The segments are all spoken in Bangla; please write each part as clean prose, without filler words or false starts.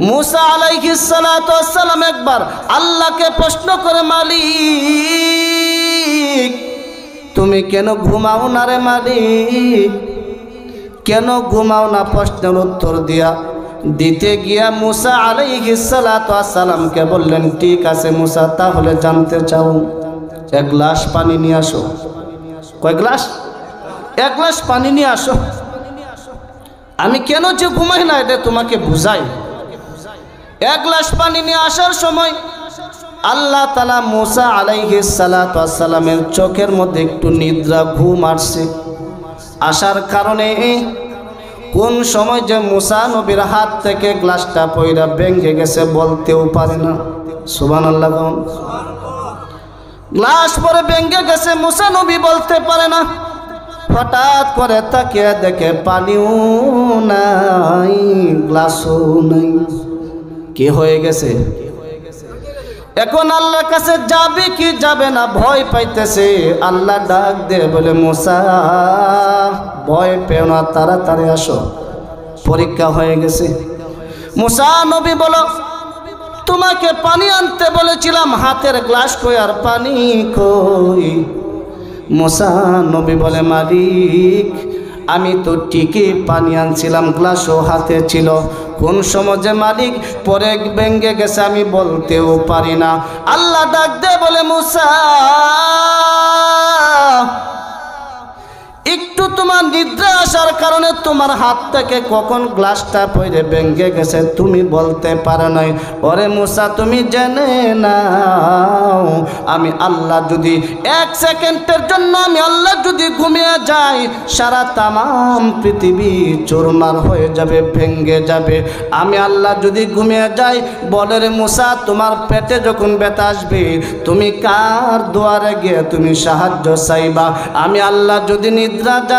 मूसा अलैहिस्सलाम एक बार अल्लाह के प्रश्न करे मालिक तुमी केन घुमाओ ना रे मालिक केन घुमाओ ना प्रश्नेर उत्तर दिया दीते गिया मूसा अलैहिस्सलाम के बोलें ठीक आछे मूसा ताहले जानते चाओ एक ग्लास पानी निये आसो कय ग्लास एक ग्लास पानी निये आसो आमी केन जे घुमाई ना एटा तुम्हें बुझाई एक ग्लास पानी निये आसार समय अल्लाह ताला मूसा अलैहिस्सलामेर चोखेर मध्य एकटू निद्रा घुम आसছে आसार कारणे কোন সময় যে मूसा नबीर हाथ থেকে গ্লাসটা পয়রা ভেঙে গেছে বলতেও পারে না সুবহানাল্লাহ কোন গ্লাস পরে ভেঙে গেছে मूसा नबी বলতে পারে না হঠাৎ করে তাকিয়ে দেখে পানিও নাই গ্লাসও নাই কি হয়ে গেছে এখন আল্লাহর কাছে যাবে কি যাবে না ভয় পাইতেছে আল্লাহ ডাক দিয়ে বলে मूसा ভয় পেও না তাড়াতাড়ি আসো পরীক্ষা হয়ে গেছে मूसा নবী বলো তোমাকে পানি আনতে বলেছিলাম হাতের গ্লাস কই আর পানি কই मूसा নবী বলে মালিক আমি তো ঠিকই পানি আনছিলাম গ্লাসও হাতে ছিল কোন সময় যে মালিক পরে ভেঙে গেছে আমি বলতেও পারি না আল্লাহ ডাক দে বলে मूसा একটু তোমার নিদ্রা আসার কারণে তোমার হাত থেকে কখন গ্লাসটা পড়ে ভেঙে গেছে তুমি বলতে পারো নাই ওরে मूसा তুমি জেনে নাও আমি আল্লাহ যদি এক সেকেন্ডের জন্য আমি আল্লাহ যদি ঘুমিয়ে যাই সারা तमाम পৃথিবী চুরমার হয়ে যাবে ভেঙে যাবে আমি আল্লাহ যদি ঘুমিয়ে যাই বলে রে मूसा তোমার পেটে যখন ব্যথা আসবে তুমি কার দুয়ারে গিয়ে তুমি সাহায্য চাইবা আমি আল্লাহ যদি নিদ্রা যায়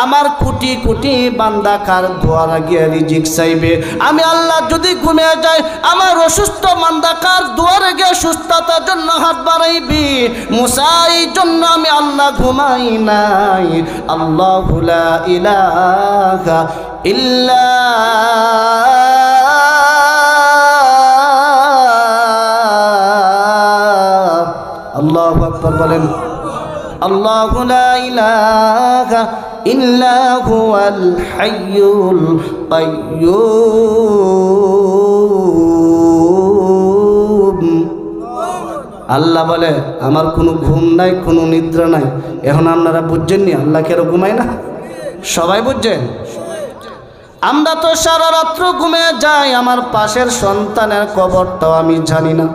আমার কোটি কোটি বান্দা কার দুয়ারে গিয়ে রিজিক চাইবে আমি আল্লাহ যদি ঘুমিয়ে যাই আমার অসুস্থ বান্দা কার দুয়ারে গিয়ে সুস্থতার জন্য হাত বাড়াইবি मूसा এই জন্য আমি আল্লাহ ঘুমাই নাই আল্লাহু লা ইলাহা ইল্লা আল্লাহু আকবার বলেন আল্লাহু লা ইলাহা ইল্লা হুয়াল হাইয়ুল কাইয়্যুম আল্লাহ বলে আমার কোনো ঘুম নাই কোনো নিদ্রা নাই এখন আপনারা বুঝছেন নি আল্লাহ কেন ঘুমায় না সবাই বুঝছেন আমরা তো সারা রাত ঘুমিয়ে যাই আমার পাশের সন্তানের কবরটাও আমি জানি না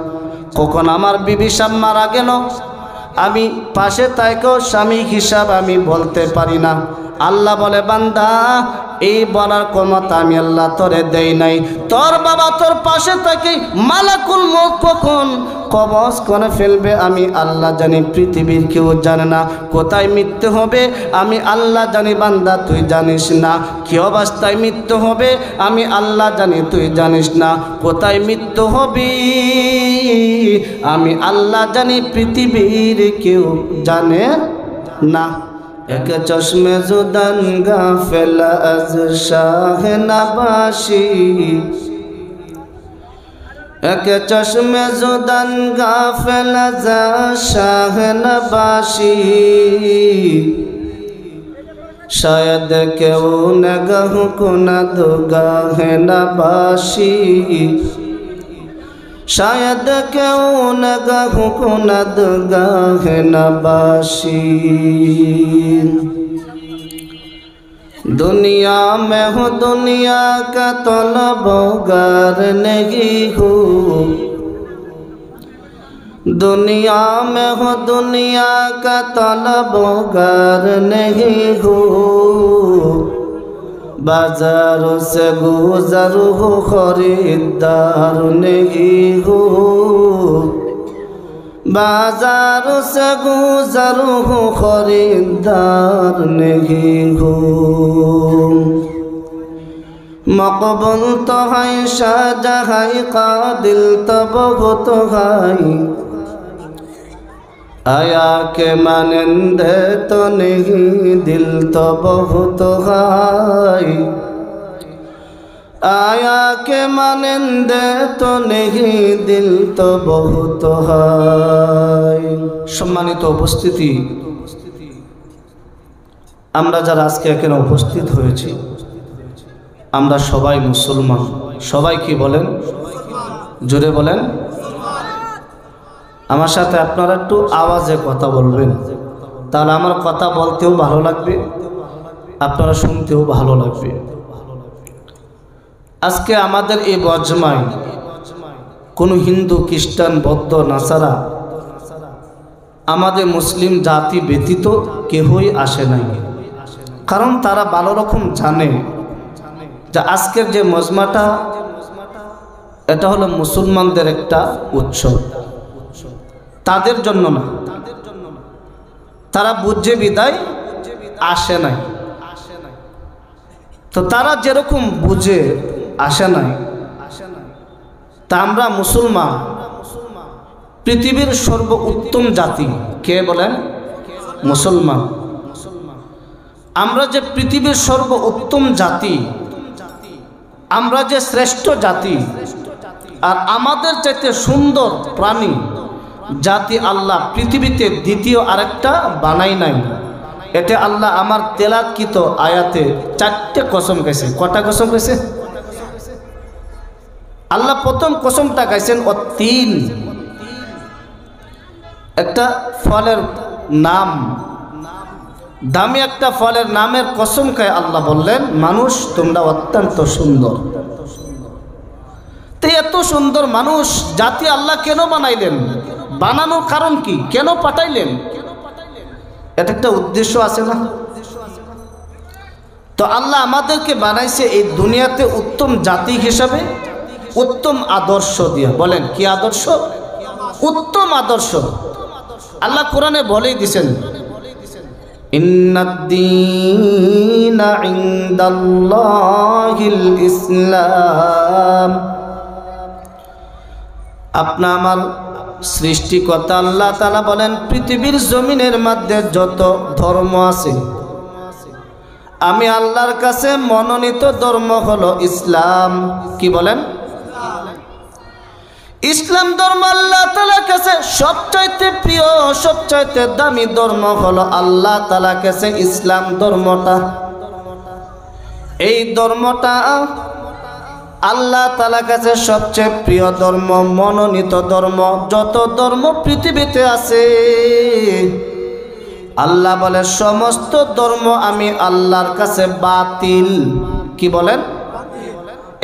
কখন আমার বিবি সাহেব মারা গেল আমি পাশে তাইকেও স্বামী হিসাব আমি বলতে পারি না আল্লাহ বলে বান্দা এই বলার ক্ষমতা আমি আল্লাহ তোরে দেই নাই তোর বাবা তোর পাশে থেকে মালাকুল মউত কখন কবজ করে ফেলবে আমি আল্লাহ জানি পৃথিবীর কেউ জানে না কোথায় মৃত্যু হবে আমি আল্লাহ জানি বান্দা তুই জানিস না কি অবস্থায় মৃত্যু হবে আমি আল্লাহ জানি তুই জানিস না কোথায় মৃত্যু হবে আমি আল্লাহ জানি পৃথিবীর কেউ জানে না এক চশমে জুদান গাফেল আজ শাহ নবাশি এক চশমে জুদান গাফেল আজ শাহ নবাশি शायद কেউ নগহ কুনাদ গাহ নবাশি शायद क्यों नगह कुनद गाह नबाशी दुनिया में हो दुनिया का तलबगार नहीं हो दुनिया में हो दुनिया का तलबगार नहीं हो बाजार से गुजर हो खरीदार नहीं हो बाजार से गुजर हो खरीदार नहीं हो मकबूल तो है शाहजहां कादिल तो बहुत है आया के मानंदे तो नहीं दिल तो बहुत है आया के मानंदे तो नहीं दिल तो बहुत है। सम्मानित उपस्थिति, আমরা যারা আজকে এখানে উপস্থিত হয়েছি আমরা সবাই মুসলমান। সবাই কি বলেন? জোরে বলেন। আমার সাথে আপনারা একটু আওয়াজে কথা বলবেন, তাহলে আমার কথা বলতেও ভালো লাগবে, আপনারা শুনতেও ভালো লাগবে। আজকে আমাদের এই বজমায় কোনো হিন্দু, খ্রিস্টান, বৌদ্ধ, নাসারা, আমাদের মুসলিম জাতি ব্যতীত কেউই আসে নাই। কারণ তারা ভালো রকম জানে যে আজকের যে মজমাটা এটা হলো মুসলমানদের একটা উৎসব, তাদের জন্য না। তারা বুঝে বিদায় আসে নাই। তো তারা যেরকম বুঝে আসে নাই, তা আমরা মুসলমান পৃথিবীর সর্বোত্তম জাতি। কে বলেন? মুসলমান। আমরা যে পৃথিবীর সর্বোত্তম জাতি, আমরা যে শ্রেষ্ঠ জাতি, আর আমাদের চাইতে সুন্দর প্রাণী জাতি আল্লাহ পৃথিবীতে দ্বিতীয় আরেকটা বানাই নাই। এটা আল্লাহ আমার তেলাওয়াতকৃত আয়াতে 4টে কসম গাইছে। কটা কসম গাইছে? আল্লাহ প্রথম কসমটা গাইছেন তিন। একটা ফলের নাম, দামি একটা ফলের নামের কসম খায় আল্লাহ বললেন, মানুষ তোমরা অত্যন্ত সুন্দর। তো এত সুন্দর মানুষ জাতি আল্লাহ কেন বানাইলেন? বানানোর কারণ কি? কেন পাঠাইলেন? এটা একটা উদ্দেশ্য আছে না? তো আল্লাহ আমাদেরকে বানাইছে এই দুনিয়াতে উত্তম জাতি হিসাবে, উত্তম আদর্শ দিয়া। বলেন কি আদর্শ? উত্তম আদর্শ। আল্লাহ কোরআনে বলেই দিছেন, ইন্নাদ-দীনা ইনদাল্লাহিল ইসলাম। আপনা আমার সৃষ্টিকর্তা আল্লাহ তাআলা বলেন, পৃথিবীর জমিনের মধ্যে যত ধর্ম আছে, আমি আল্লাহর কাছে মনোনীত ধর্ম হলো ইসলাম। কি বলেন? ইসলাম ধর্ম আল্লাহ তাআলার কাছে সবচাইতে প্রিয়, সবচাইতে দামি ধর্ম হলো আল্লাহ তাআলার কাছে ইসলাম ধর্মটা। এই ধর্মটা আল্লাহ তাআলার কাছে সবচেয়ে প্রিয় ধর্ম, মনোনীত ধর্ম। যত ধর্ম পৃথিবীতে আছে আল্লাহ বলে সমস্ত ধর্ম আমি আল্লাহর কাছে বাতিল। কি বলেন?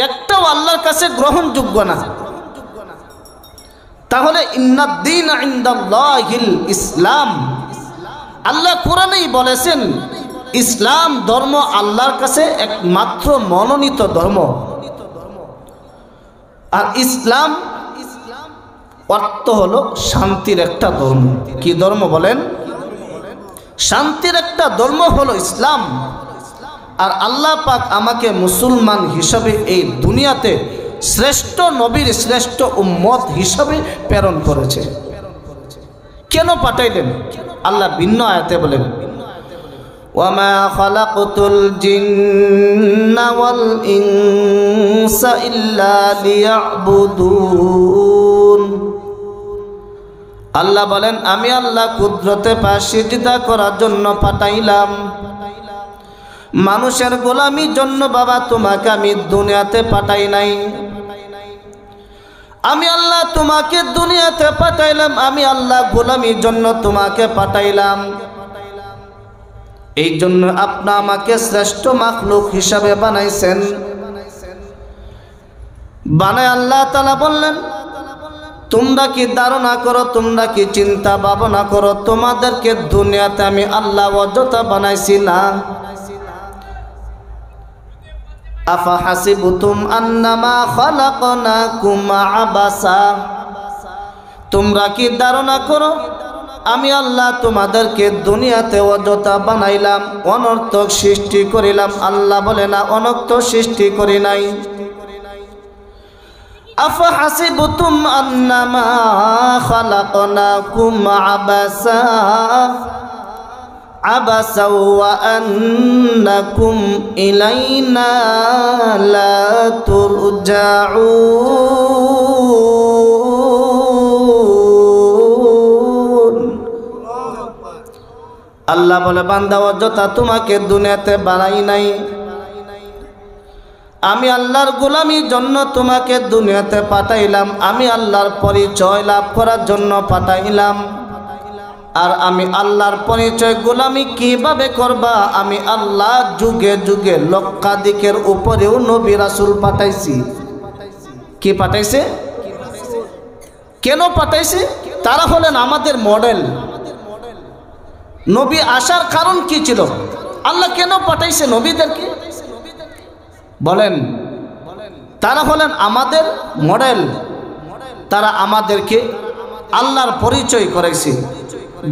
একটাও আল্লাহর কাছে গ্রহণযোগ্য না। তাহলে ইন্নাদ-দীনা ইনদাল্লাহিল ইসলাম। আল্লাহ কোরআনেই বলেছেন ইসলাম ধর্ম আল্লাহর কাছে একমাত্র মনোনীত ধর্ম। আর ইসলাম অর্থ হলো শান্তির একটা ধর্ম। কি ধর্ম বলেন? শান্তির একটা ধর্ম হলো ইসলাম। আর আল্লাহ পাক আমাকে মুসলমান হিসাবে এই দুনিয়াতে শ্রেষ্ঠ নবীর শ্রেষ্ঠ উম্মত হিসাবে প্রেরণ করেছে। কেন পাঠাইলেন? আল্লাহ ভিন্ন আয়াতে বলেন, ওয়ামা খালাকতুল জিন্না ওয়াল ইনসা ইল্লা লিয়াবুদুন। আল্লাহ বলেন, আমি আল্লাহ কুদরতে পাক সিজদা করার জন্য পাঠাইলাম। মানুষের গোলামির জন্য বাবা তোমাকে আমি দুনিয়াতে পাঠাই নাই। আমি আল্লাহ তোমাকে দুনিয়াতে পাঠাইলাম, আমি আল্লাহ গোলামির জন্য তোমাকে পাঠাইলাম। এই জন্য আপনি আমাকে শ্রেষ্ঠ মাখলুক হিসাবে বানাইছেন। বানায় আল্লাহ তাআলা বললেন, তোমরা কি ধারণা করো, তোমরা কি চিন্তা ভাবনা করো, তোমাদেরকে দুনিয়াতে আমি আল্লাহ অযথা বানাইছি না? আফা হাসিবতুম আন্নামা খালাকনাকুম আবাসা। তোমরা কি ধারণা করো আমি আল্লাহ তোমাদেরকে দুনিয়াতে অযথা বানাইলাম, অনর্থক সৃষ্টি করিলাম? আল্লাহ বলে না, অনর্থক সৃষ্টি করি নাই। আফা হাসিবতুম আন্নামা খালাকনাকুম আবাসা। عبس وأنكم إلينا لا ترجعون আল্লাহ বলে বান্দা অযথা তোমাকে দুনিয়াতে বানাই নাই, আমি আল্লাহর গোলামির জন্য তোমাকে দুনিয়াতে পাঠাইলাম, আমি আল্লাহর পরিচয় লাভ করার জন্য পাঠাইলাম। আর আমি আল্লাহর পরিচয় গোলামি কিভাবে করবা, আমি আল্লাহ যুগে যুগে লক্ষাধিকের উপরেও নবী রাসূল পাঠাইছি। কি পাঠাইছে? কেন পাঠাইছে? তারা হলেন আমাদের মডেল। নবী আসার কারণ কি ছিল? আল্লাহ কেন পাঠাইছে নবীদেরকে? বলেন। তারা হলেন আমাদের মডেল। তারা আমাদেরকে আল্লাহর পরিচয় করাইছে,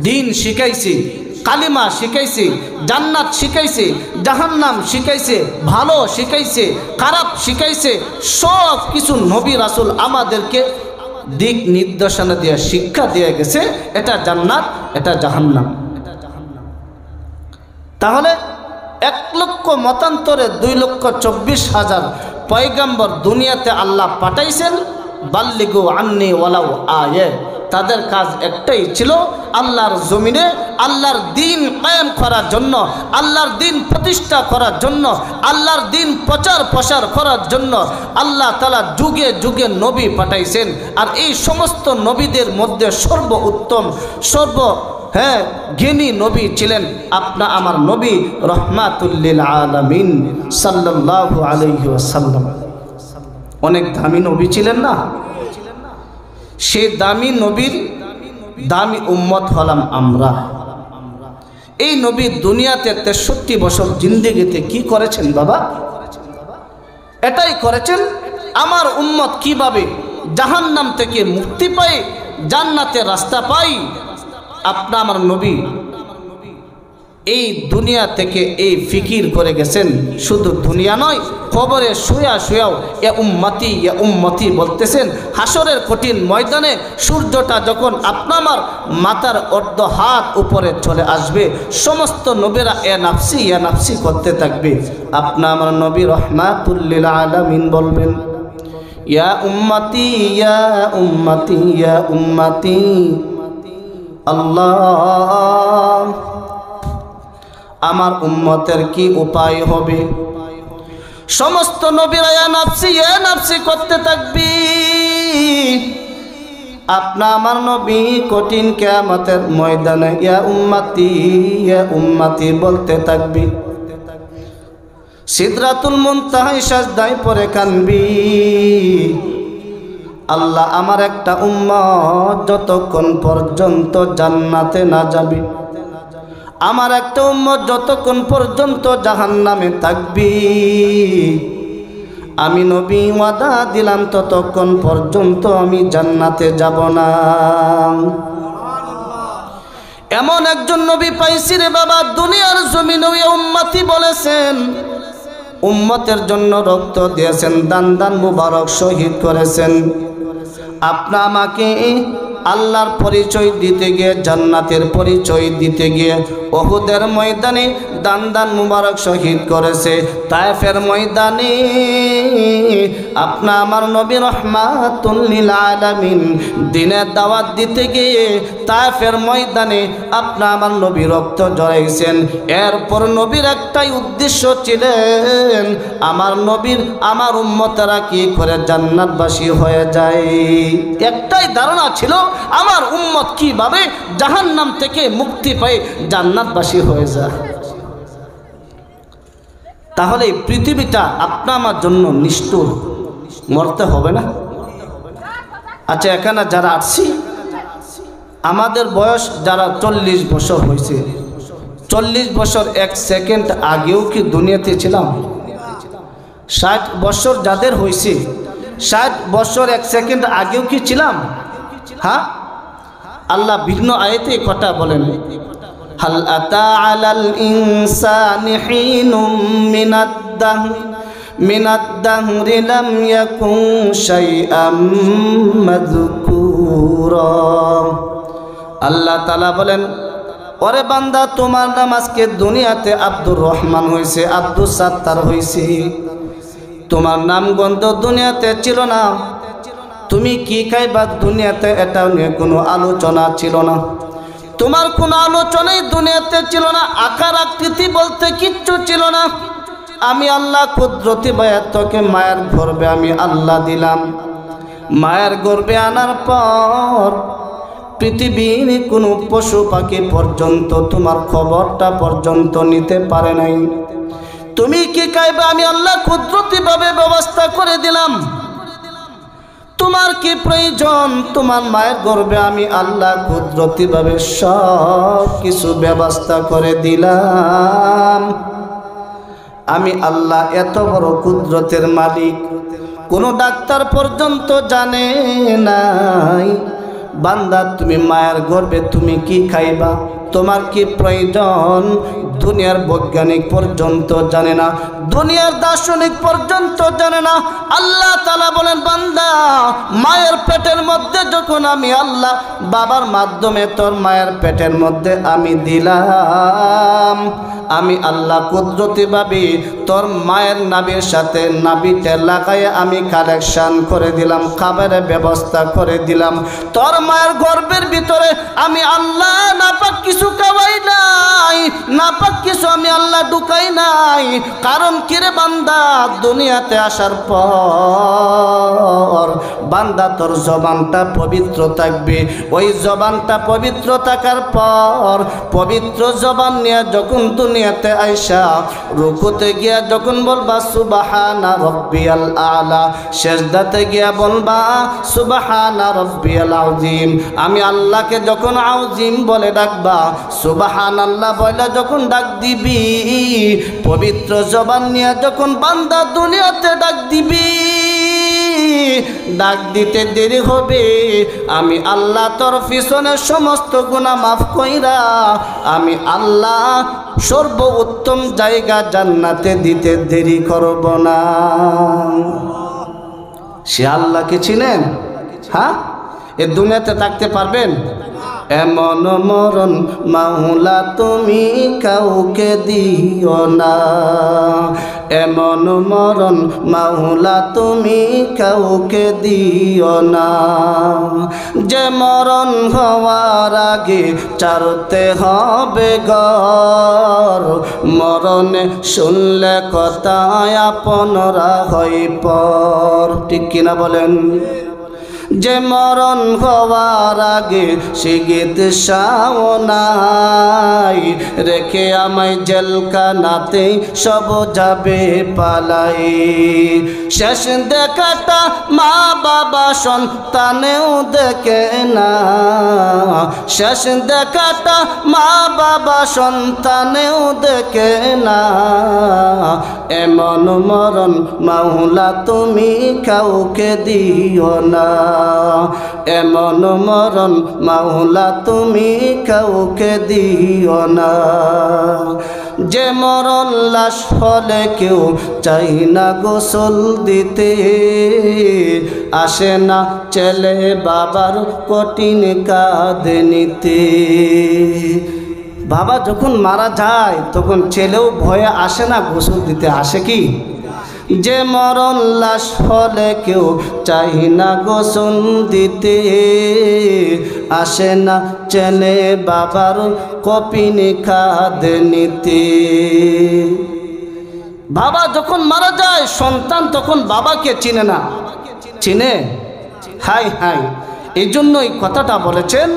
দিন শিখাইছে, কালিমা শিখাইছে, জান্নাত শিখাইছে, জাহান্নাম শিখাইছে, ভালো শিখাইছে, খারাপ শিখাইছে, সব কিছু নবী রাসূল আমাদেরকে দিক নির্দেশনা দিয়ে শিক্ষা দিয়ে গেছে, এটা জান্নাত, এটা জাহান্নাম। তাহলে 1 লক্ষ মতান্তরে 2,24,000 পয়গম্বর দুনিয়াতে আল্লাহ পাঠাইছেন। বাল্লিগু আন্নি ওয়ালাউ আয়া, তাদের কাজ একটাই ছিল, আল্লাহর জমিনে আল্লাহর দিন কায়েম করার জন্য, আল্লাহর দিন প্রতিষ্ঠা করার জন্য, আল্লাহর দিন প্রচার প্রসার করার জন্য আল্লাহ তাআলা যুগে যুগে নবী পাঠাইছেন। আর এই সমস্ত নবীদের মধ্যে সর্বোত্তম, জ্ঞানী নবী ছিলেন আপনা আমার নবী রহমাতুল লিল আলামিন সাল্লাল্লাহু আলাইহি ওয়াসাল্লাম। অনেক দামি নবী ছিলেন না? সেই দামি নবীর দামি উম্মত হলাম আমরা। এই নবী দুনিয়াতে 63 বছর জিন্দেগিতে কি করেছেন বাবা? এটাই করেছেন আমার উম্মত কিভাবে জাহান্নাম থেকে মুক্তি পায়, জান্নাতের রাস্তা পাই। আপনা আমার নবী এই দুনিয়া থেকে এই ফিকির করে গেছেন। শুধু দুনিয়া নয়, কবরে শুয়া শুয়াও এ উম্মতি বলতেছেন। হাসরের কঠিন ময়দানে সূর্যটা যখন আপনা আমার মাথার অর্ধ হাত উপরে চলে আসবে, সমস্ত নবীরা এ নাফসি করতে থাকবে। আপনা আমার নবী রহমাতুল লিল আলামিন বলবেন, ইয়া উম্মতি ইয়া উম্মতি ইয়া উম্মতি। আল্লাহ, আমার উম্মতের কি উপায় হবে? সমস্ত নবীরা ইয়া নাফসি করতে থাকবি। আপনা আমার নবী কঠিন কিয়ামতের ময়দানে ইয়া উম্মতি বলতে থাকবি। সিদরাতুল মুনতাহায় সাজদায় পড়ে কানবি, আল্লাহ আমার একটা উম্মত যতক্ষণ পর্যন্ত জান্নাতে না যাবে, আমার একটা উম্মত যতক্ষণ পর্যন্ত জাহান্নামে থাকবি, আমি নবী ওয়াদা দিলাম ততক্ষণ পর্যন্ত আমি জান্নাতে যাব না। এমন একজন নবী পাইছি রে বাবা, দুনিয়ার জমিনে উম্মতি বলেছেন, উম্মতের জন্য রক্ত দিয়েছেন, দান মুবারক শহীদ করেছেন। আপনা আমাকে আল্লাহর পরিচয় দিতে গিয়ে, জান্নাতের পরিচয় দিতে গিয়ে উহুদের ময়দানে দান মুবারক শহীদ করেছে। তায়েফের ময়দানে আপনা আমার নবী রহমাতুল লিল আলামিন দ্বীনের দাওয়াত দিতে গিয়ে তায়েফের ময়দানে আপনা আমার নবী রক্ত ঝরাইছেন। এরপর নবীর একটাই উদ্দেশ্য ছিলেন, আমার উম্মতেরা কি করে জান্নাতবাসী হয়ে যায়। একটাই ধারণা ছিল, আমার উম্মত কিভাবে জাহান্নাম থেকে মুক্তি পায়, জান্নাতবাসী হয়ে যায়। তাহলে পৃথিবীটা আপনা আমার জন্য নিষ্ঠুর, মরতে হবে না? আচ্ছা, এখানে যারা আসছি, আমাদের বয়স যারা 40 বছর হয়েছে, 40 বছর 1 সেকেন্ড আগেও কি দুনিয়াতে ছিলাম? 60 বছর যাদের হয়েছে, 60 বছর 1 সেকেন্ড আগেও কি ছিলাম? হ্যাঁ, আল্লাহ ভিন্ন আয়াতে কথা বলেন, হাল আতা আলাল ইনসানি হিনুম মিনাদ দাহরি লাম ইয়াকুন শাইআম মাযকুরা। আল্লাহ তাআলা বলেন, ওরে বান্দা তোমার নাম আজকে দুনিয়াতে আব্দুর রহমান হয়েছে, আব্দুল সাত্তার হয়েছে, তোমার নাম গন্ধ দুনিয়াতে ছিল না। তুমি কি খাইবা দুনিয়াতে এটা নিয়ে কোনো আলোচনা ছিল না, তোমার কোনো আলোচনাই দুনিয়াতে ছিল না, আকার আকৃতি বলতে কিচ্ছু ছিল না। আমি আল্লাহ কুদরতি বায়া তোকে মায়ের গর্ভে আমি আল্লাহ দিলাম। মায়ের গর্ভে আনার পর পৃথিবীর কোনো পশু পাখি পর্যন্ত তোমার খবরটা পর্যন্ত নিতে পারে নাই। তুমি কি খাইবা আমি আল্লাহ কুদরতি ভাবে ব্যবস্থা করে দিলাম। তোমার কি প্রয়োজন তোমার মায়ের গর্ভে আমি আল্লাহ কুদরতি ভাবে সব কিছু ব্যবস্থা করে দিলাম। আমি আল্লাহ এত বড় কুদরতের মালিক কোনো ডাক্তার পর্যন্ত জানে নাই। বান্দা তুমি মায়ের গর্ভে তুমি কি খাইবা, তোমার কি প্রয়োজন দুনিয়ার বৈজ্ঞানিক পর্যন্ত জানে না, দুনিয়ার দার্শনিক পর্যন্ত জানে না। আল্লাহ তাআলা বলেন বান্দা মায়ের পেটের মধ্যে যখন আমি আল্লাহ বাবার মাধ্যমে তোর মায়ের পেটের মধ্যে আমি দিলাম, আমি আল্লাহ কুদরতি ভাবে তোর মায়ের নাভির সাথে নাভিতে লাগাইয়া আমি কালেকশন করে দিলাম, খাবারের ব্যবস্থা করে দিলাম। তোর মায়ের গর্ভের ভিতরে আমি আল্লাহ নাপাক কিছু খাওয়াই নাই, নাপাক কিছু আমি আল্লাহ ঢুকাই নাই। কারণ কিরে বান্দা দুনিয়াতে আসার পর বান্দা তোর জবানটা পবিত্র থাকবে। ওই জবানটা পবিত্র থাকার পর পবিত্র জবান নিয়ে যখন দুনিয়াতে আইসা রুকুতে গিয়া যখন বলবা সুবহানা রাব্বিয়াল আলা, সেজদাতে গিয়া বলবা সুবহানা রাব্বিয়াল আযীম। আমি আল্লাহকে যখন আযীম বলে ডাকবা, সুবহানাল্লাহ বলে যখন ডাক দিবি, পবিত্র জবান নিয়ে যখন বান্দা দুনিয়াতে ডাক দিবি, ডাক দিতে দেরি হবে। আমি আল্লাহ তোর পিছনে সমস্ত গুনাহ মাফ কইরা আমি আল্লাহ সর্বোত্তম জায়গা জান্নাতে দিতে দেরি করব না। সে আল্লাহকে চিনেন? হ্যাঁ, এ দুনিয়াতে থাকতে পারবেন? এমন মরণ মাওলা তুমি কাউকে দিও না, এমন মরণ মাওলা তুমি কাউকে দিও না, যে মরণ হওয়ার আগে ছাড়তে হবে ঘর, মরণে শুনলে কথা আপনরা হই পর। ঠিক কিনা বলেন? যে মরণ হওয়ার আগে শিগিত নাই, রেখে আমায় জেলখানাতে সব যাবে পালাই। শেষ দেখাটা মা বাবা সন্তানেও দেখে না, শেষ দেখাটা মা বাবা সন্তানেও দেখে না। এমন মরণ মাওলা তুমি কাউকে দিও না, এমন মরণ মাওলা তুমি কাউকে দিও না। যে মরণ লাশ হলে কেউ চাই না গোসল দিতে, আসে না ছেলে বাবার কঠিন কাঁধে নিতে। বাবা যখন মারা যায় তখন ছেলেও ভয়ে আসে না গোসল দিতে, আসে কি? যে মরণ লাশ হলে কেউ চাই না গোসল দিতে, আসে না ছেলে বাবার কঠিন কাঁধে নিতে। বাবা যখন মারা যায় সন্তান তখন বাবাকে চিনে না, চিনে? হাই হাই, এই জন্য এই কথাটা বলেছেন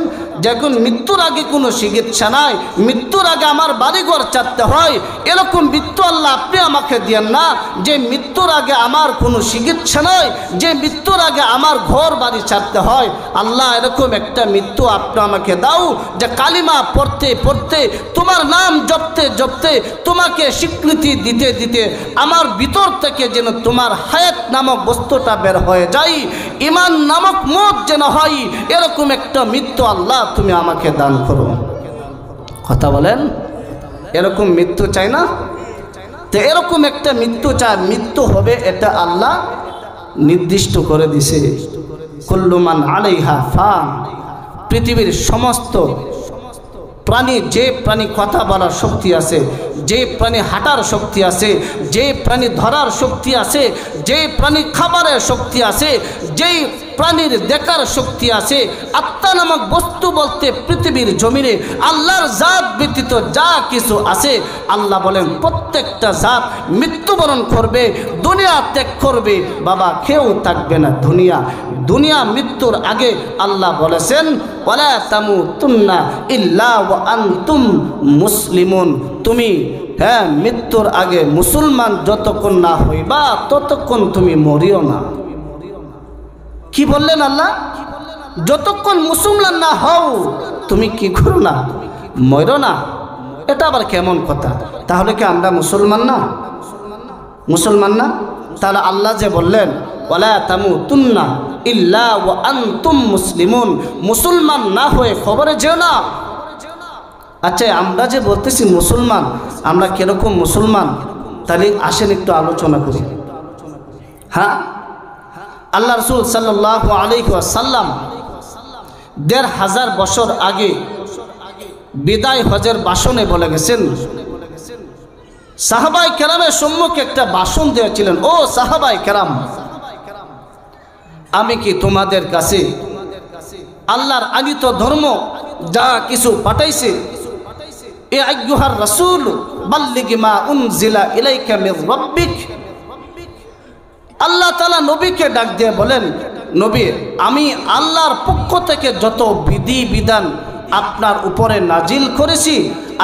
যখন মৃত্যুর আগে কোনো চিকিৎসা নাই, মৃত্যুর আগে আমার বাড়িঘর ছাড়তে হয়, এরকম মৃত্যু আল্লাহ আপনি আমাকে দিয়েন না যে মৃত্যুর আগে আমার কোনো চিকিৎসা নয়, যে মৃত্যুর আগে আমার ঘর বাড়ি ছাড়তে হয়। আল্লাহ এরকম একটা মৃত্যু আপনি আমাকে দাও যে কালিমা পড়তে পড়তে তোমার নাম জপতে জপতে তোমাকে স্বীকৃতি দিতে দিতে আমার ভিতর থেকে যেন তোমার হায়াত নামক বস্তুটা বের হয়ে যায়, ঈমান নামক মত যেন হয়, এরকম একটা মৃত্যু আল্লাহ তুমি আমাকে দান করো। কথা বলেন? এরকম মৃত্যু চাই না? তো এরকম একটা মৃত্যু চাই, মৃত্যু হবে এটা আল্লাহ নির্দিষ্ট করে দিছে। কুল্লু মান আলাইহা ফান, পৃথিবীর সমস্ত প্রাণী, যে প্রাণী কথা বলার শক্তি আছে, যে প্রাণী হাঁটার শক্তি আছে, যে প্রাণী ধরার শক্তি আছে, যে প্রাণী খাবারের শক্তি আছে, যেই প্রাণীর দেখার শক্তি আছে, আত্মা নামক বস্তু বলতে পৃথিবীর জমিনে আল্লাহর জাত ব্যতীত যা কিছু আছে, আল্লাহ বলেন প্রত্যেকটা জাত মৃত্যুবরণ করবে, দুনিয়া ত্যাগ করবে। বাবা, কেউ থাকবে না দুনিয়া মৃত্যুর আগে আল্লাহ বলেছেন ওয়ালা তামুতুন্না ইল্লা ওয়া আনতুম মুসলিমুন। তুমি মৃত্যুর আগে মুসলমান যতক্ষণ না হইবা ততক্ষণ তুমি মরিও না। কি বললেন আল্লাহ? যতক্ষণ মুসলমান না হও তুমি কি করো না, মরো না। এটা আবার কেমন কথা? তাহলে কি আমরা মুসলমান না? তাহলে আল্লাহ যে বললেন ওয়ালা তামুতুন্না ইল্লা ওয়া আনতুম মুসলিমুন, মুসলমান না হয়ে খবরে যেও না। আচ্ছা, আমরা যে বলতেছি মুসলমান, আমরা কিরকম মুসলমান? তাহলে আসেন একটু আলোচনা করি। হ্যাঁ, আল্লাহ রাসূল সাল্লাল্লাহু আলাইহি ওয়াসাল্লাম ১৫০০ বছর আগে বিদায় হজের ভাষণে বলে গেছেন, সাহাবায়ে কেরামের সম্মুখে একটা ভাষণ দিয়েছিলেন, ও সাহাবায়ে কেরাম, আমি কি তোমাদের কাছে আল্লাহর আনিত ধর্ম যা কিছু পাঠাইছে, এ আইয়ুহার রাসূল বাল্লিগ মা উনজিলা ইলাইকা মির রাব্বিক। আল্লাহ তাআলা নবীকে ডাক দিয়ে বলেন, নবী, আমি আল্লাহর পক্ষ থেকে যত বিধি বিধান আপনার উপরে নাজিল করেছি,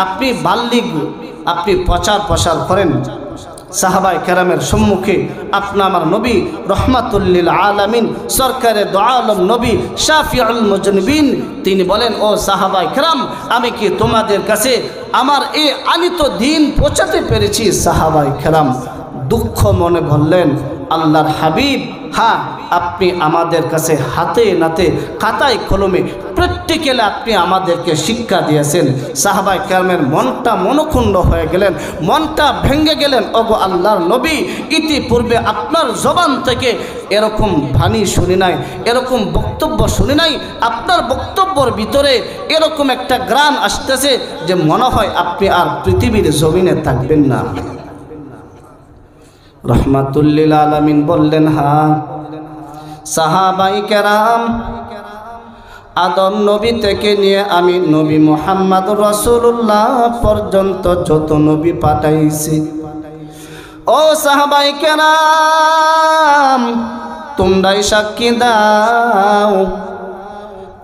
আপনি বাল্লিগ, আপনি প্রচার করেন। সাহাবায়ে কেরামের সম্মুখে আমার নবী রহমাতুল লিল আলামিন, সরকারে দো আলম নবী, শাফিউল মুজনিবিন, তিনি বলেন, ও সাহাবায়ে কেরাম, আমি কি তোমাদের কাছে আমার এই আনিত দিন পৌঁছাতে পেরেছি? সাহাবায়ে কেরাম দুঃখ মনে বললেন, আল্লাহর হাবিব, হ্যাঁ, আপনি আমাদের কাছে হাতে নাতে খাতায় কলমে প্র্যাকটিক্যালি আপনি আমাদেরকে শিক্ষা দিয়েছেন। সাহাবায়ে কেরামের মনটা মনক্ষুণ্ণ হয়ে গেলেন, মনটা ভেঙে গেলেন। ওগো আল্লাহর নবী, ইতিপূর্বে আপনার জবান থেকে এরকম বাণী শুনি নাই, এরকম বক্তব্য শুনি নাই। আপনার বক্তব্যের ভিতরে এরকম একটা গ্রাণ আসতেছে যে মনে হয় আপনি আর পৃথিবীর জমিনে থাকবেন না। রহমাতুল লিল আলামিন বললেন, হ্যাঁ, সাহাবায়ে কেরাম, আদম নবী থেকে নিয়ে আমি নবী মুহাম্মদ রাসূলুল্লাহ পর্যন্ত যত নবী পাঠাইছি, ও সাহাবায়ে কেরাম, তোমরাই সাক্ষী দাও,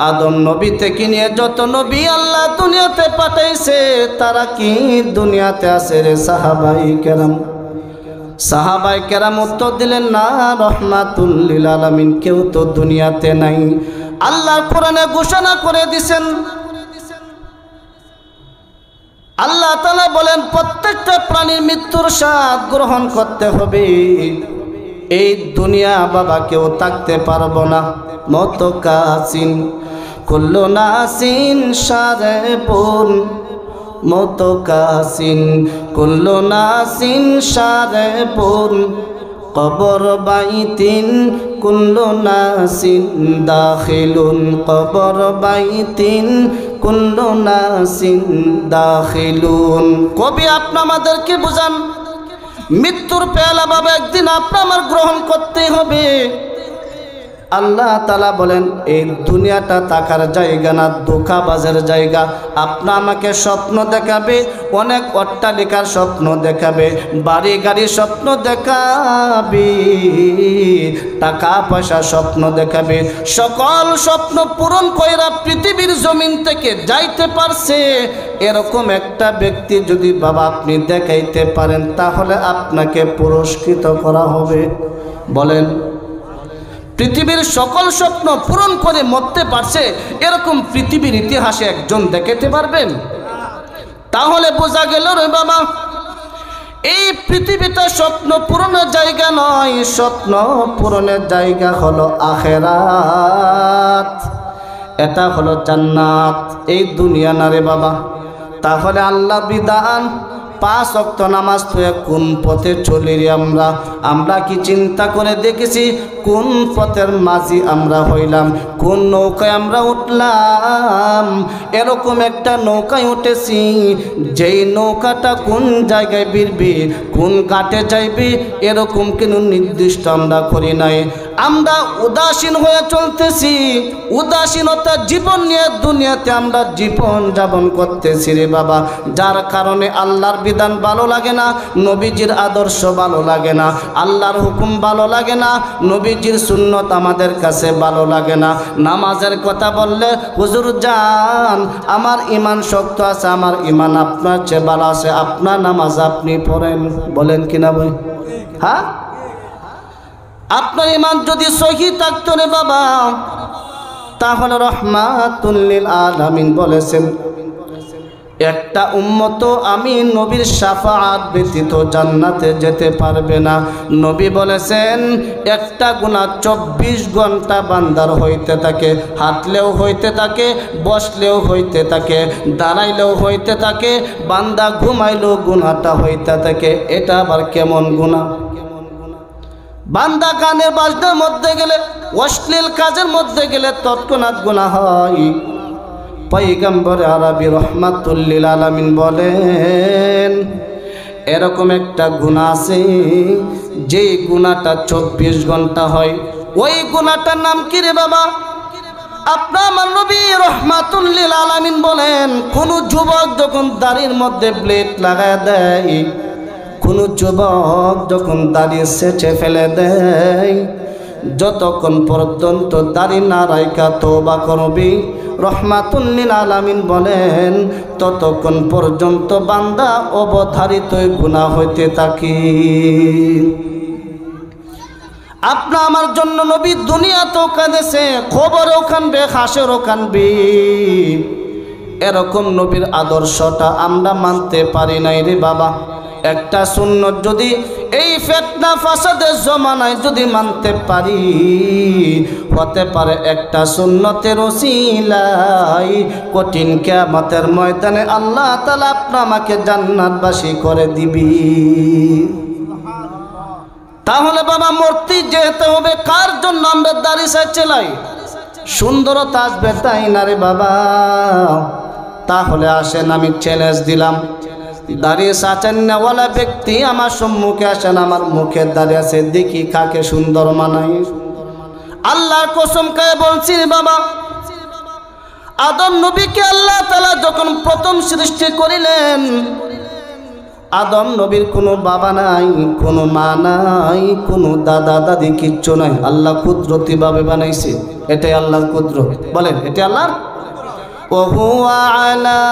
আদম নবী থেকে নিয়ে যত নবী আল্লাহ দুনিয়াতে পাঠাইছে, তারা কি দুনিয়াতে আছে রে সাহাবায়ে কেরাম? সাহাবায়ে কেরাম উত্তর দিলেন, না রহমাতুল লিল আলামিন, কেউ তো দুনিয়াতে নাই। আল্লাহ কোরআনে ঘোষণা করে দিয়েছেন, আল্লাহ তাআলা বলেন প্রত্যেকটা প্রাণীর মৃত্যুর স্বাদ গ্রহণ করতে হবে। এই দুনিয়া বাবা কেউ থাকতে পারবো না। মত কাসিন কুল্লু নাসিন শারেবুন, মত কাসিন কুল্লু নাসিন শারেবুন, কবর বাইতিন কুল্লু নাসিন দাখিলুন, কবর বাইতিন কুল্লু নাসিন দাখিলুন। কবি আপনি আমাদেরকে বুঝান, মৃত্যুর পেয়ালা বাবা একদিন আপনার গ্রহণ করতে হবে। আল্লাহ তাআলা বলেন, এই দুনিয়াটা থাকার জায়গা না, ধোঁকাবাজের জায়গা। আপনা আমাকে স্বপ্ন দেখাবে, অনেক অট্টালিকার স্বপ্ন দেখাবে, বাড়ি গাড়ি স্বপ্ন দেখাবে, টাকা পয়সা স্বপ্ন দেখাবে। সকল স্বপ্ন পূরণ কইরা পৃথিবীর জমিন থেকে যাইতে পারছে এরকম একটা ব্যক্তি যদি বাবা আপনি দেখাইতে পারেন, তাহলে আপনাকে পুরস্কৃত করা হবে। বলেন, পৃথিবীর সকল স্বপ্ন পূরণ করে মরতে পারছে এরকম পৃথিবীর ইতিহাসে একজন দেখাতে পারবেন? তাহলে বোঝা গেল রে বাবা, এই পৃথিবীতে স্বপ্ন পূরণের জায়গা নয়, স্বপ্ন পূরণের জায়গা হলো আখিরাত, এটা হলো জান্নাত, এই দুনিয়া না রে বাবা। তাহলে আল্লাহ বিধান 5 ওয়াক্ত নামাজ পড়ে কোন পথে চলি রে আমরা কি চিন্তা করে দেখেছি কোন পথের মাঝি আমরা হইলাম, কোন নৌকায় আমরা উঠলাম? এরকম একটা নৌকায় উঠেছি যেই নৌকাটা কোন জায়গায় ভিড়বে, কোন ঘাটে যাইবে, এরকম কোনো নির্দিষ্ট আমরা করি নাই। আমরা উদাসীন হয়ে চলতেছি, উদাসীনতা জীবন নিয়ে দুনিয়াতে আমরা জীবন যাপন করতেছি রে বাবা। যার কারণে আল্লাহর বিধান ভালো লাগে না, নবীজির আদর্শ ভালো লাগে না, আল্লাহর হুকুম ভালো লাগে না, নবীজির সুন্নত আমাদের কাছে ভালো লাগে না। নামাজের কথা বললে হুজুর জান আমার ঈমান শক্ত আছে, আমার ঈমান আপনার চেয়ে ভালো আছে, আপনার নামাজ আপনি পড়েন, বলেন কিনা ভাই? হ্যাঁ, আপনার ঈমান যদি সহি থাকতো রে বাবা তাহলে রহমাতুল লিল আলামিন বলেছেন একটা উম্মত আমি নবীর শাফাআত ব্যতীত জান্নাতে যেতে পারবে না। নবী বলেছেন একটা গুনাহ 24 ঘন্টা বান্দার হইতে থাকে, হাঁটলেও হইতে থাকে, বসলেও হইতে থাকে, দাঁড়াইলেও হইতে থাকে, বান্দা ঘুমাইলেও গুনাহটা হইতে থাকে। এটা আবার কেমন গুনাহ? বান্দা গানের বাজনার মধ্যে গেলে, অশ্লীল কাজের মধ্যে গেলে তৎক্ষণাৎ গুনাহ হয়। পয়গম্বর আরবি রহমাতুল লিল আলামিন বলেন এরকম একটা গুনাহ আছে যেই গুনাহটা 24 ঘন্টা হয়। ওই গুনাহটার নাম কি রে বাবা? আপনার আমার নবী রহমাতুল লিল আলামিন বলেন কোন যুবক যখন দাড়ির মধ্যে ব্লেড লাগায় দেয়, কোন যুবক যখন দাড়ি সেচে ফেলে দেয়, যতক্ষণ পর্যন্ত দাড়ি না রাইখা তওবা করবি, রহমাতুল লিল আলামিন বলেন ততক্ষণ পর্যন্ত বান্দা অবধারিত গুনাহ হইতে থাকে। আপনা আমার জন্য নবী দুনিয়াতেও কাঁদেছে, খবরেও কাঁদবে, হাসরেও কাঁদবে। এরকম নবীর আদর্শটা আমরা মানতে পারি নাই রে বাবা। একটা সুন্নত যদি এই ফিতনা ফাসাদের জমানায় যদি মানতে পারি, হতে পারে একটা সুন্নতের ওসিলায় কঠিন কিয়ামতের ময়দানে আল্লাহ তাআলা আপনাকে জান্নাতবাসী করে দিবি। তাহলে বাবা মূর্তি যেতে হবে কার জন্য? আমরা দাড়ি চালাই, সুন্দরতা আসবে তাই না রে বাবা? তাহলে আসেন আমি চ্যালেঞ্জ দিলাম, দাঁড়িয়ে সাচেন নেওয়ালা ব্যক্তি আমার সম্মুখে আসেন, আমার মুখের দাঁড়িয়ে আছে, দেখি কাকে সুন্দর মানাই। আল্লাহর কসম খায় বলছি বাবা, আদম নবীকে আল্লাহ তাআলা যখন প্রথম সৃষ্টি করিলেন, আদম নবীর কোনো বাবা নাই, কোনো মা নাই, কোনো দাদা দাদি কিচ্ছু নাই। আল্লাহ কুদরতি ভাবে বানাইছে, এটাই আল্লাহর কুদরত। বলেন এটা আল্লাহর। وهو على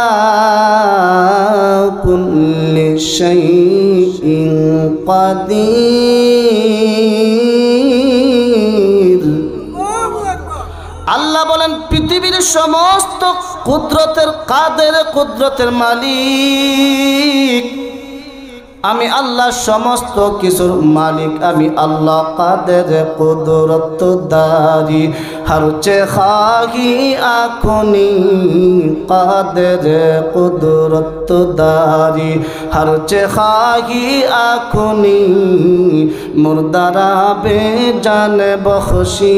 كل شيء قدير। আল্লাহ বলেন পৃথিবীর সমস্ত কুদরতের কাদের, কুদরতের মালিক আমি আল্লাহ, সমস্ত কিছুর মালিক আমি আল্লাহ। কাদের কুদরত দারি হরচে খাহি আকুনি, কাদের কুদরত দারি হরচে খাহি আকুনি, মুর্দারা বে জান বখশি,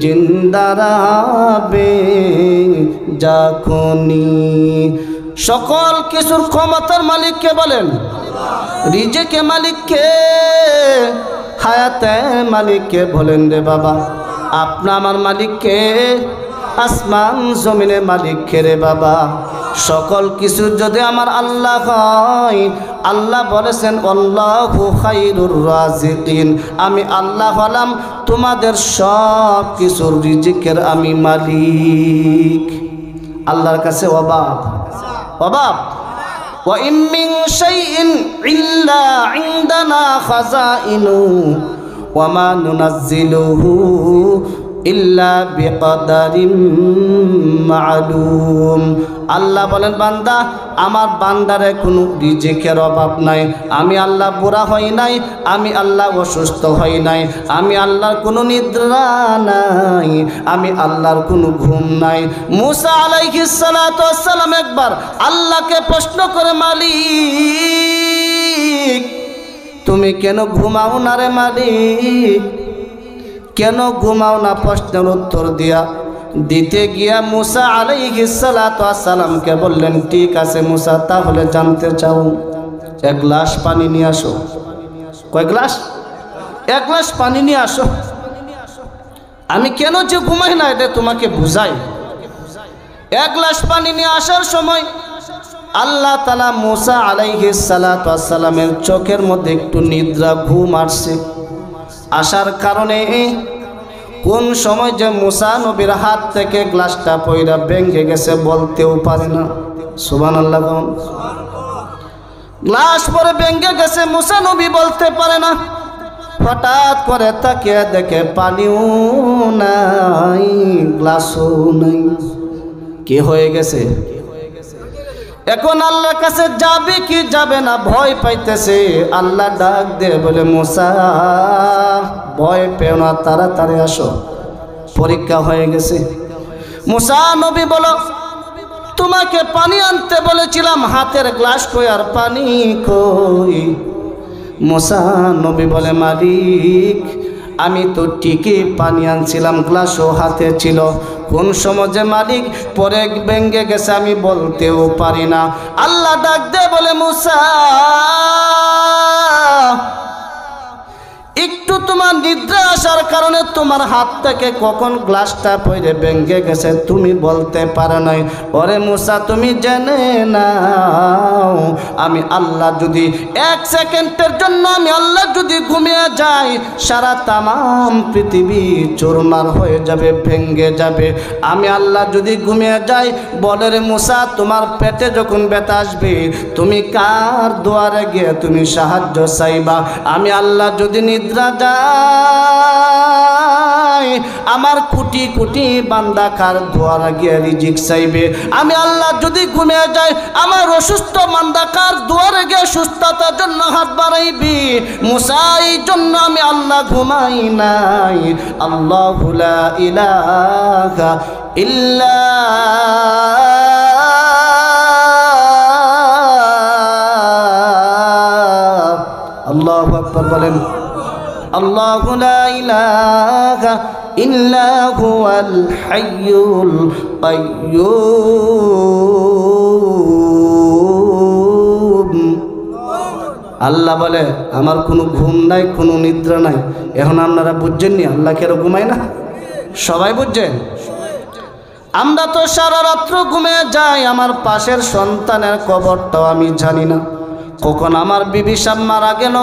জিন্দারা বে জাকুনি। সকল কিছুর ক্ষমতার মালিককে বলেন, রিজেকে মালিককে, হায়াতে মালিককে বলেন রে বাবা। আপনা আমার মালিককে, আসমান জমিনের মালিককে রে বাবা। সকল কিছু যদি আমার আল্লাহ হয়, আল্লাহ বলেছেন আল্লাহু খায়রুর রাজিকিন, আমি আল্লাহ হলাম তোমাদের সব কিছুর রিজিকের আমি মালিক। আল্লাহর কাছে অভাব, অভাব। ওয়া ইম মিন শাইইন ইল্লা ইনদানা খাযাইনু ওয়া মা নুনাজ্জিলুহু ইল্লা বিকদারিম মা'লুম। আল্লাহ বলেন বান্দা, আমার বান্দারে কোনো রিজিকের অভাব নাই। আমি আল্লাহ বুড়া হই নাই, আমি আল্লাহ অসুস্থ হই নাই, আমি আল্লাহর কোনো নিদ্রা নাই, আমি আল্লাহর কোনো ঘুম নাই। মুসা আলাইহিস সালাতু ওয়াস সালাম একবার আল্লাহকে প্রশ্ন করে, মালিক তুমি কেন ঘুমাও না রে মালিক, কেন ঘুমাও না? প্রশ্নের উত্তর দিতে গিয়া মুসা আলাইহিস সালাতু ওয়াস সালামকে বললেন, ঠিক আছে মুসা, তাহলে জানতে চাও, এক গ্লাস পানি নিয়ে আসো। কয় গ্লাস? এক গ্লাস পানি নিয়ে আসো। আমি কেন যে ঘুমাই না এটা তোমাকে বুঝাই। এক গ্লাস পানি নিয়ে আসার সময় আল্লাহ তাআলা মুসা আলাইহিস সালাতু ওয়াস সালামের চোখের মধ্যে একটু নিদ্রা ঘুম আসছে। আসার কারণে কোন সময় যে মুসা নবীর হাত থেকে গ্লাসটা পয়রা ভেঙে গেছে বলতেও পারে না। সুবহানাল্লাহ। গ্লাস পরে ভেঙে গেছে, মুসা নবী বলতে পারে না। হঠাৎ করে তাকিয়ে দেখে পানিও নাই, গ্লাসও নাই। কি হয়ে গেছে? এখন আল্লাহর কাছে যাবে কি যাবে না ভয় পাইতেছে। আল্লাহ ডাক দিয়ে বলে, মুসা ভয় পেও না, তাড়াতাড়ি আসো, পরীক্ষা হয়ে গেছে। মুসা নবী বলো, তোমাকে পানি আনতে বলেছিলাম, হাতের গ্লাস কই আর পানি কই? মুসা নবী বলে, মালিক আমি তো ঠিকই পানি আনছিলাম, গ্লাসও হাতে ছিল, কোন সময় যে মালিক পরে ভেঙে গেছে আমি বলতেও পারি না। আল্লাহ ডাক দে বলে, মুসা একটু তোমার নিদ্রা আসার কারণে তোমার হাত থেকে কখন গ্লাসটা পড়ে ভেঙে গেছে তুমি বলতে পারো নাই। ওরে মুসা তুমি জেনে নাও, আমি আল্লাহ যদি এক সেকেন্ডের জন্য আমি আল্লাহ যদি ঘুমিয়ে যাই, সারা তামাম পৃথিবী চুরমার হয়ে যাবে, ভেঙে যাবে। আমি আল্লাহ যদি ঘুমিয়ে যাই, বলে রে মুসা তোমার পেটে যখন ব্যথা আসবে তুমি কার দুয়ারে গিয়ে তুমি সাহায্য চাইবা? আমি আল্লাহ যদি নিদ্রা যায়, আমার কোটি কোটি বান্দা কার দুয়ারে গিয়ে রিজিক চাইবে? আমি আল্লাহ যদি ঘুমিয়ে যাই, আমার অসুস্থ বান্দা কার দুয়ারে গিয়ে সুস্থতার জন্য হাত বাড়াইবি? মুসা এই জন্য আমি আল্লাহ ঘুমাই নাই। আল্লাহু লা ইলাহা ইল্লা আল্লাহু আকবার বলেন। আল্লাহু লা ইলাহা ইল্লা হুয়াল হাইয়ুল কাইয়্যুম। আল্লাহ বলে আমার কোনো ঘুম নাই, কোনো নিদ্রা নাই। এখন আপনারা বুঝছেননি আল্লাহ কেন ঘুমায় না? সবাই বুঝছেন? আমরা তো সারা রাত্র ঘুমিয়ে যাই, আমার পাশের সন্তানের কবরটাও আমি জানি না, কখন আমার বিবি সাহেব মারা গেল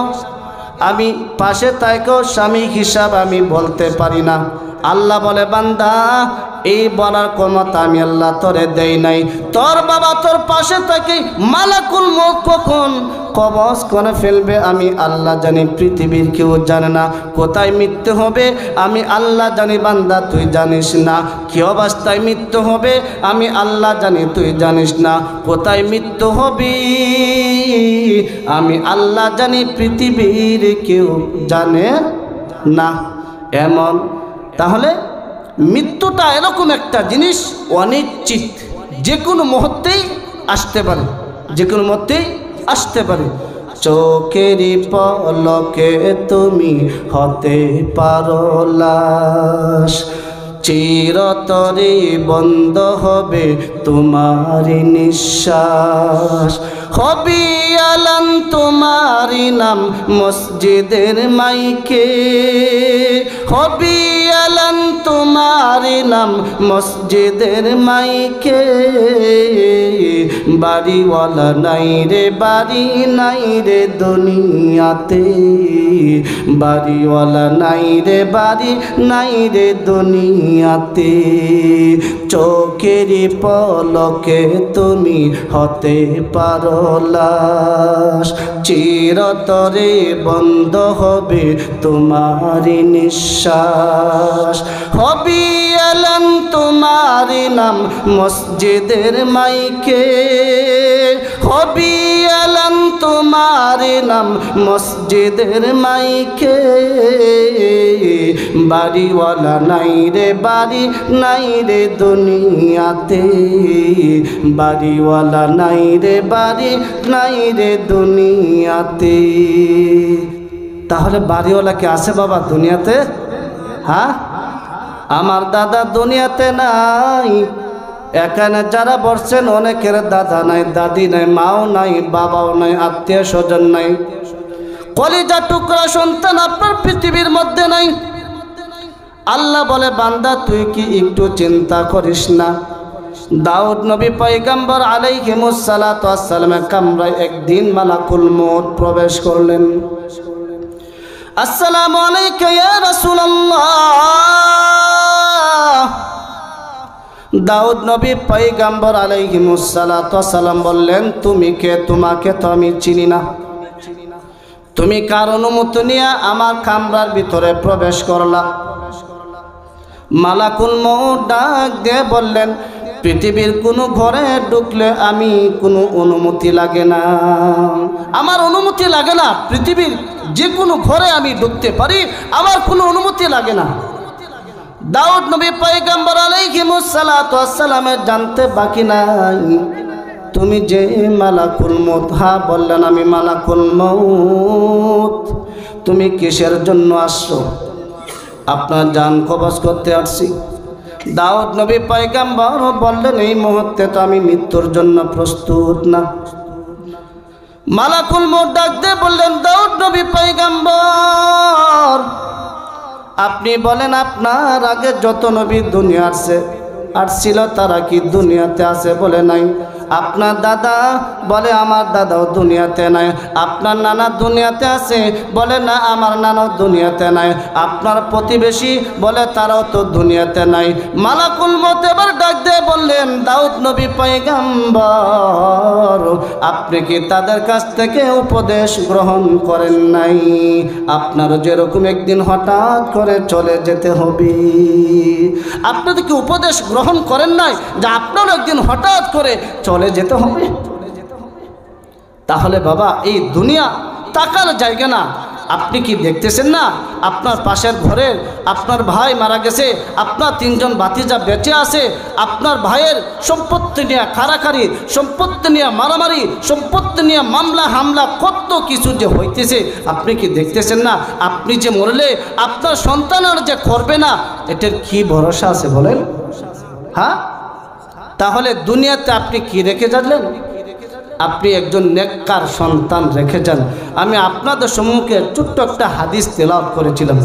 আমি পাশে তাইকেও স্বামী হিসাব আমি বলতে পারি না। আল্লাহ বলে বান্দা এই বলার ক্ষমতা আমি আল্লাহ তোরে দেই নাই। তোর বাবা তোর পাশে থেকে মালাকুল মউত কখন কবজ করে ফেলবে আমি আল্লাহ জানি, পৃথিবীর কেউ জানে না। কোথায় মৃত্যু হবে আমি আল্লাহ জানি, বান্দা তুই জানিস না। কি অবস্থায় মৃত্যু হবে আমি আল্লাহ জানি, তুই জানিস না। কোথায় মৃত্যু হবে আমি আল্লাহ জানি, পৃথিবীর কেউ জানে না। এমন তাহলে মৃত্যুটা এরকম একটা জিনিস অনিশ্চিত, যে কোনো মুহূর্তেই আসতে পারে, যে কোনো মুহূর্তেই আসতে পারে। চোখেরই পলকে তুমি হতে পারো লাশ, চিরতরে বন্ধ হবে তোমারি নিঃশ্বাস। হবি আলান তোমারি নাম মসজিদের মাইকে, হবি আলান তোমার তোমার নাম মসজিদের মাইকে, বাড়িওয়ালা নাই রে বাড়ি নাই রে দুনিয়াতে, বাড়িওয়ালা নাই রে বাড়ি নাই রে দুনিয়াতে। চোখেরই পলকে তুমি হতে পারো লাশ, চিরতরে বন্ধ হবে তোমারি নিঃশ্বাস। হবি এলেন তোমার নাম মসজিদের মাইকে, হবি এলেন তোমার নাম মসজিদের মাইকে, বাড়িওয়ালা নাই রে বাড়ি নাই রে দুনিয়াতে, বাড়িওয়ালা নাই রে বাড়ি নাই রে দুনিয়াতে। তাহলে বাড়িওয়ালা কি আছে বাবা দুনিয়াতে? হ্যাঁ, আমার দাদা দুনিয়াতে নাই। এখানে যারা বসছেন অনেকের দাদা নাই, দাদি নাই, মাও নাই, বাবাও নাই, আত্মীয় স্বজন নাই, কলিজা টুকরা সন্তান আপনার পৃথিবীর মধ্যে নাই। আল্লাহ বলে বান্দা তুই কি একটু চিন্তা করিস না? দাউদ নবী পয়গম্বর আলাইহিমুস সালাতু ওয়াস সালামের কামরায় একদিন মালাকুল মউত প্রবেশ করলেন। আসসালামু আলাইকা ইয়া রাসূলুল্লাহ। দাউদ নবী পয়গম্বর আলাইহিমুস সালাতু ওয়াস সালাম বললেন, তুমি কে? তোমাকে তো আমি চিনি না, তুমি কার অনুমতি নিয়ে আমার কামরার ভিতরে প্রবেশ করলা? মালাকুল মউত ডাক দিয়ে বললেন, পৃথিবীর কোনো ঘরে ঢুকলে আমি কোনো অনুমতি লাগে না, আমার অনুমতি লাগে না। পৃথিবীর যে কোনো ঘরে আমি ঢুকতে পারি, আমার কোনো অনুমতি লাগে না। দাউদ নবী পয়গম্বর আলাইহিমুস সালাতু ওয়াস সালামের জানতে বাকি নাই, তুমি যে মালাকুল মউত। হ্যাঁ বললেন, আমি মালাকুল মউত। তুমি কিসের জন্য আসছো? আপনার জান কবজ করতে আসছি। দাউদ নবী পয়গম্বর বললেন, এই মুহূর্তে তো আমি মৃত্যুর জন্য প্রস্তুত না। মালাকুল মউত ডাক দিয়ে বললেন, দাউদ নবী পয়গম্বর আপনি বলেন আপনার আগে যত নবী দুনিয়া আসছিল তারা কি দুনিয়াতে আছে? বলে নাই। আপনার দাদা? বলে আমার দাদাও দুনিয়াতে নাই। আপনার নানা দুনিয়াতে আছে? বলে না, আমার নানাও দুনিয়াতে নাই। আপনার প্রতিবেশী? বলে তারাও তো দুনিয়াতে নাই। মালাকুল মউত এবার ডাক দিয়ে বললেন, দাউদ নবী পয়গম্বর আপনি কি তাদের কাছ থেকে উপদেশ গ্রহণ করেন নাই? আপনারও যেরকম একদিন হঠাৎ করে চলে যেতে হবে, আপনাদের কি উপদেশ গ্রহণ করেন নাই যে আপনারও একদিন হঠাৎ করে চলে যেতে হবে? তাহলে বাবা এই দুনিয়া টাকার জায়গা না। আপনি কি দেখতেছেন না আপনার পাশের ঘরের আপনার ভাই মারা গেছে, আপনার তিনজন ভাতিজা বেঁচে আছে, আপনার ভাইয়ের সম্পত্তি নিয়ে কারাকারি, সম্পত্তি নিয়ে মারামারি, সম্পত্তি নিয়ে মামলা হামলা, কত কিছু যে হইতেছে আপনি কি দেখতেছেন না? আপনি যে মরলে আপনার সন্তান আর যে করবে না, এটার কি ভরসা আছে বলেন? হ্যাঁ, তাহলে দুনিয়াতে আপনি কি রেখে যাবেন? আপনি একজন নেককার সন্তান রেখে যান। আমি আপনাদের সম্মুখে ছোট্ট একটা হাদিস তেলাওয়াত করেছিলাম,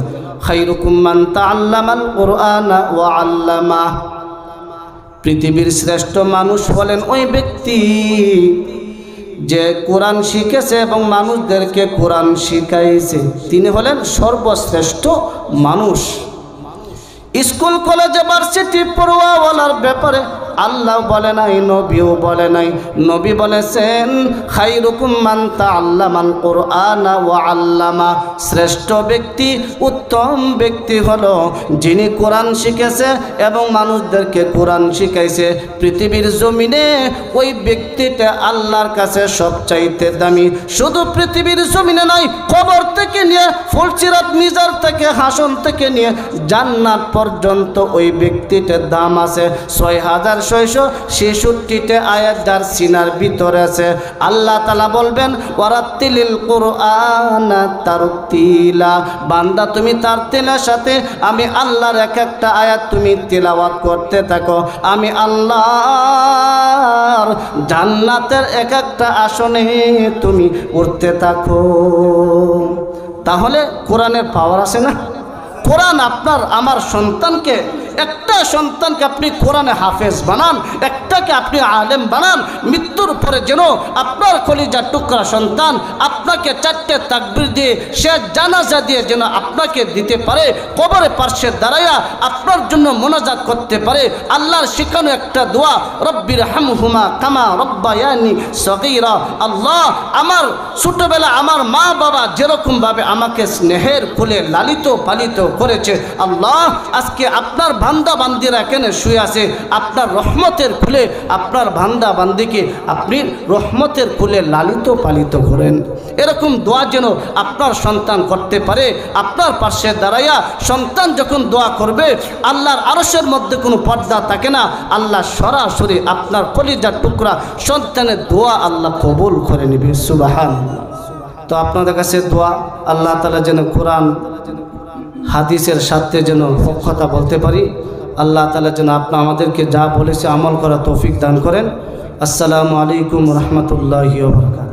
খায়রুকুম মান তাআল্লামাল কুরআনা ওয়া আল্লামা। পৃথিবীর শ্রেষ্ঠ মানুষ হলেন ওই ব্যক্তি যে কোরআন শিখেছে এবং মানুষদেরকে কোরআন শিখাইছে, তিনি হলেন সর্বশ্রেষ্ঠ মানুষ। স্কুল কলেজে ভার্সিটি পড়ুয়াওয়ালার ব্যাপারে আল্লাহ বলে নাই, নবীও বলে নাই। নবী বলেছেন খায়রুকুম মান তাআল্লামাল কুরআনা ওয়া আল্লামা। শ্রেষ্ঠ ব্যক্তি, উত্তম ব্যক্তি হলো যিনি কোরআন শিখেছে এবং মানুষদেরকে কোরআন শিখাইছে। পৃথিবীর জমিনে ওই ব্যক্তিটা আল্লাহর কাছে সবচাইতে দামি। শুধু পৃথিবীর জমিনে নয়, কবর থেকে নিয়ে ফুলসিরাত মিজার থেকে হাসন থেকে নিয়ে জান্নাত পর্যন্ত ওই ব্যক্তিটার দাম আছে। 6666টা আয়াত যার সিনার ভিতরে আছে। আল্লাহ তাআলা বলবেন ওয়ারাত্তিলিল কুরআনা তারতিলা। বান্দা তুমি তার তেলার সাথে আমি আল্লাহর এক একটা আয়াত তুমি তিলাওয়াত করতে থাকো, আমি আল্লাহর জান্নাতের এক একটা আসনে তুমি উঠতে থাকো। তাহলে কোরআনের পাওয়ার আছে না? কোরআন আপনার আমার সন্তানকে একটা সন্তানকে আপনি কোরআনে হাফেজ বানান, একটাকে আপনি আলেম বানান। মৃত্যুর পরে যেন আপনার কলিজার টুকরা সন্তান আপনাকে 4টে তাকবীর দিয়ে সে জানাজা দিয়ে যেন আপনাকে দিতে পারে, কবরে পার্শ্বে দাঁড়াইয়া আপনার জন্য মোনাজাত করতে পারে। আল্লাহর শিখানো একটা দোয়া, রব্বির হামহুমা কামা রব্বায়ানি সগীরা। আল্লাহ, আমার ছোটবেলা আমার মা বাবা যেরকমভাবে আমাকে স্নেহের কোলে লালিত পালিত করেছে, আল্লাহ আজকে আপনার বান্দা বান্দিরা এখানে শুয়ে আছে, আপনার রহমতের কোলে আপনার বান্দা বান্দিকে আপনি রহমতের কোলে লালিত পালিত করেন। এরকম দোয়া যেন আপনার সন্তান করতে পারে। আপনার পাশে দাঁড়াইয়া সন্তান যখন দোয়া করবে, আল্লাহর আরশের মধ্যে কোনো পর্দা থাকে না, আল্লাহ সরাসরি আপনার কলিজার টুকরা সন্তানের দোয়া আল্লাহ কবুল করে নেবে। সুবহানাল্লাহ। তো আপনাদের কাছে দোয়া, আল্লাহ তাআলা যেন কোরআন হাদিসের সাথে যেন কথা বলতে পারি। আল্লাহ তাআলা যেন আমাদেরকে যা বলেছে আমল করা তৌফিক দান করেন। আসসালামু আলাইকুম ওয়া রাহমাতুল্লাহি ওয়া বারাকাতুহু।